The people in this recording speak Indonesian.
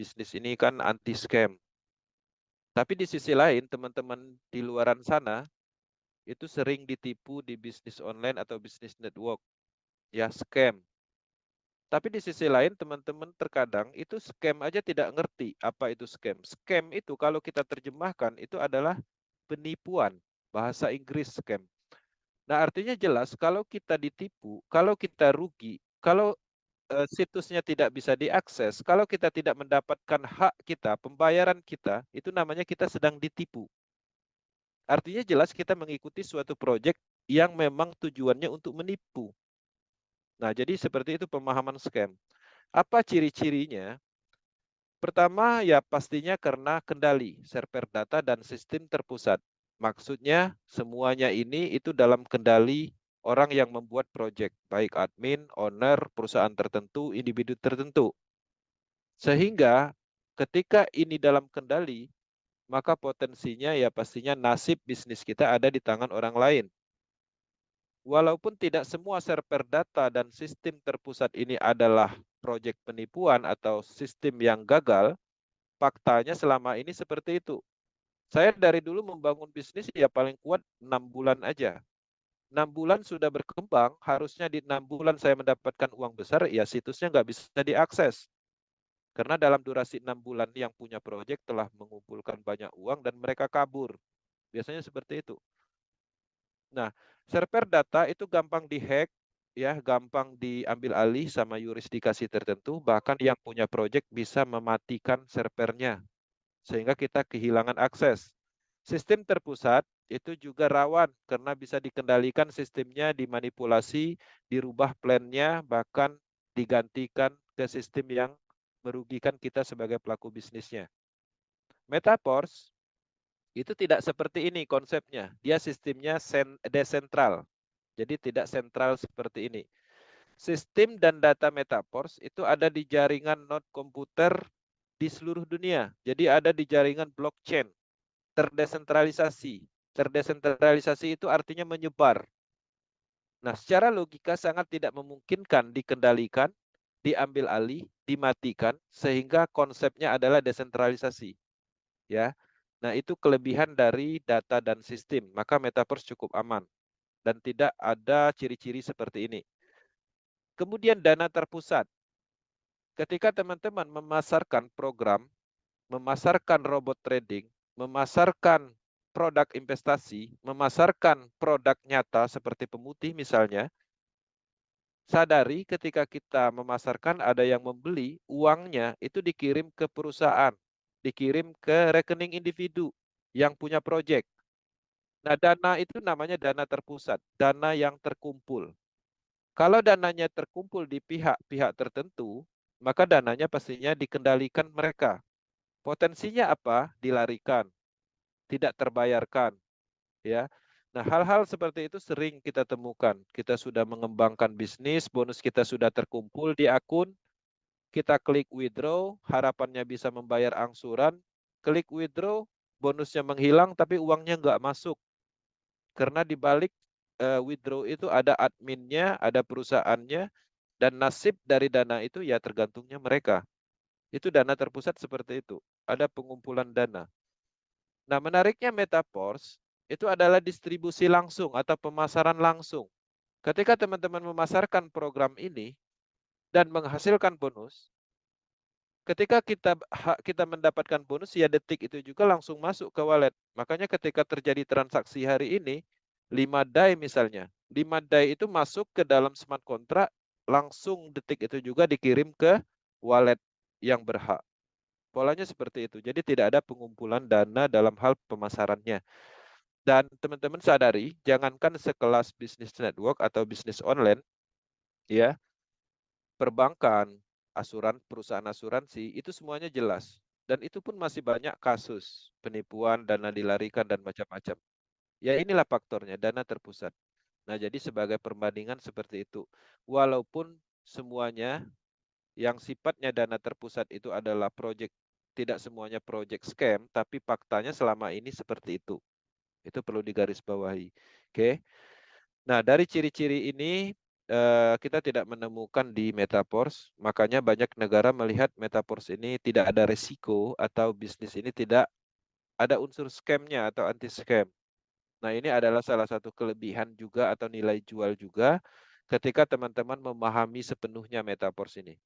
bisnis ini kan anti scam. Tapi di sisi lain, teman-teman di luaran sana itu sering ditipu di bisnis online atau bisnis network, ya scam. Tapi di sisi lain, teman-teman terkadang itu scam aja tidak ngerti apa itu scam. Scam itu kalau kita terjemahkan itu adalah penipuan, bahasa Inggris scam. Nah, artinya jelas kalau kita ditipu, kalau kita rugi, kalau situsnya tidak bisa diakses, kalau kita tidak mendapatkan hak kita, pembayaran kita, itu namanya kita sedang ditipu. Artinya jelas kita mengikuti suatu proyek yang memang tujuannya untuk menipu. Nah, jadi seperti itu pemahaman scam. Apa ciri-cirinya? Pertama, ya pastinya karena kendali, server data dan sistem terpusat. Maksudnya semuanya ini itu dalam kendali orang yang membuat proyek, baik admin, owner, perusahaan tertentu, individu tertentu. Sehingga ketika ini dalam kendali, maka potensinya ya pastinya nasib bisnis kita ada di tangan orang lain. Walaupun tidak semua server data dan sistem terpusat ini adalah proyek penipuan atau sistem yang gagal, faktanya selama ini seperti itu. Saya dari dulu membangun bisnis ya paling kuat 6 bulan aja. 6 bulan sudah berkembang, harusnya di 6 bulan saya mendapatkan uang besar, ya situsnya nggak bisa diakses. Karena dalam durasi 6 bulan yang punya proyek telah mengumpulkan banyak uang dan mereka kabur. Biasanya seperti itu. Nah, server data itu gampang dihack, ya, gampang diambil alih sama yurisdikasi tertentu, bahkan yang punya proyek bisa mematikan servernya, sehingga kita kehilangan akses. Sistem terpusat itu juga rawan karena bisa dikendalikan sistemnya, dimanipulasi, dirubah plannya, bahkan digantikan ke sistem yang merugikan kita sebagai pelaku bisnisnya. Metaverse itu tidak seperti ini konsepnya. Dia sistemnya desentral. Jadi tidak sentral seperti ini. Sistem dan data Metaverse itu ada di jaringan node komputer di seluruh dunia. Jadi ada di jaringan blockchain, terdesentralisasi. Terdesentralisasi itu artinya menyebar. Nah, secara logika sangat tidak memungkinkan dikendalikan, diambil alih, dimatikan, sehingga konsepnya adalah desentralisasi. Ya, nah itu kelebihan dari data dan sistem. Maka Metaverse cukup aman dan tidak ada ciri-ciri seperti ini. Kemudian dana terpusat. Ketika teman-teman memasarkan program, memasarkan robot trading, memasarkan produk investasi, memasarkan produk nyata seperti pemutih misalnya, sadari ketika kita memasarkan ada yang membeli, uangnya itu dikirim ke perusahaan, dikirim ke rekening individu yang punya proyek. Nah, dana itu namanya dana terpusat, dana yang terkumpul. Kalau dananya terkumpul di pihak-pihak tertentu, maka dananya pastinya dikendalikan mereka. Potensinya apa? Dilarikan, tidak terbayarkan, ya. Nah, hal-hal seperti itu sering kita temukan. Kita sudah mengembangkan bisnis, bonus kita sudah terkumpul di akun, kita klik withdraw, harapannya bisa membayar angsuran, klik withdraw, bonusnya menghilang tapi uangnya nggak masuk. Karena di balik withdraw itu ada adminnya, ada perusahaannya, dan nasib dari dana itu ya tergantungnya mereka. Itu dana terpusat seperti itu. Ada pengumpulan dana. Nah, menariknya Metaverse itu adalah distribusi langsung atau pemasaran langsung. Ketika teman-teman memasarkan program ini dan menghasilkan bonus, ketika kita mendapatkan bonus ya detik itu juga langsung masuk ke wallet. Makanya ketika terjadi transaksi hari ini 5 DAI misalnya, 5 DAI itu masuk ke dalam smart contract langsung detik itu juga dikirim ke wallet yang berhak. Polanya seperti itu. Jadi tidak ada pengumpulan dana dalam hal pemasarannya. Dan teman-teman sadari, jangankan sekelas bisnis network atau bisnis online, ya, perbankan, perusahaan asuransi, itu semuanya jelas. Dan itu pun masih banyak kasus penipuan, dana dilarikan, dan macam-macam. Ya inilah faktornya, dana terpusat. Nah, jadi sebagai perbandingan seperti itu. Walaupun semuanya yang sifatnya dana terpusat itu adalah proyek, tidak semuanya proyek scam, tapi faktanya selama ini seperti itu. Itu perlu digarisbawahi. Oke. Nah, dari ciri-ciri ini kita tidak menemukan di Metaverse, makanya banyak negara melihat Metaverse ini tidak ada resiko atau bisnis ini tidak ada unsur scam-nya atau anti-scam. Nah, ini adalah salah satu kelebihan juga atau nilai jual juga ketika teman-teman memahami sepenuhnya Metaverse ini.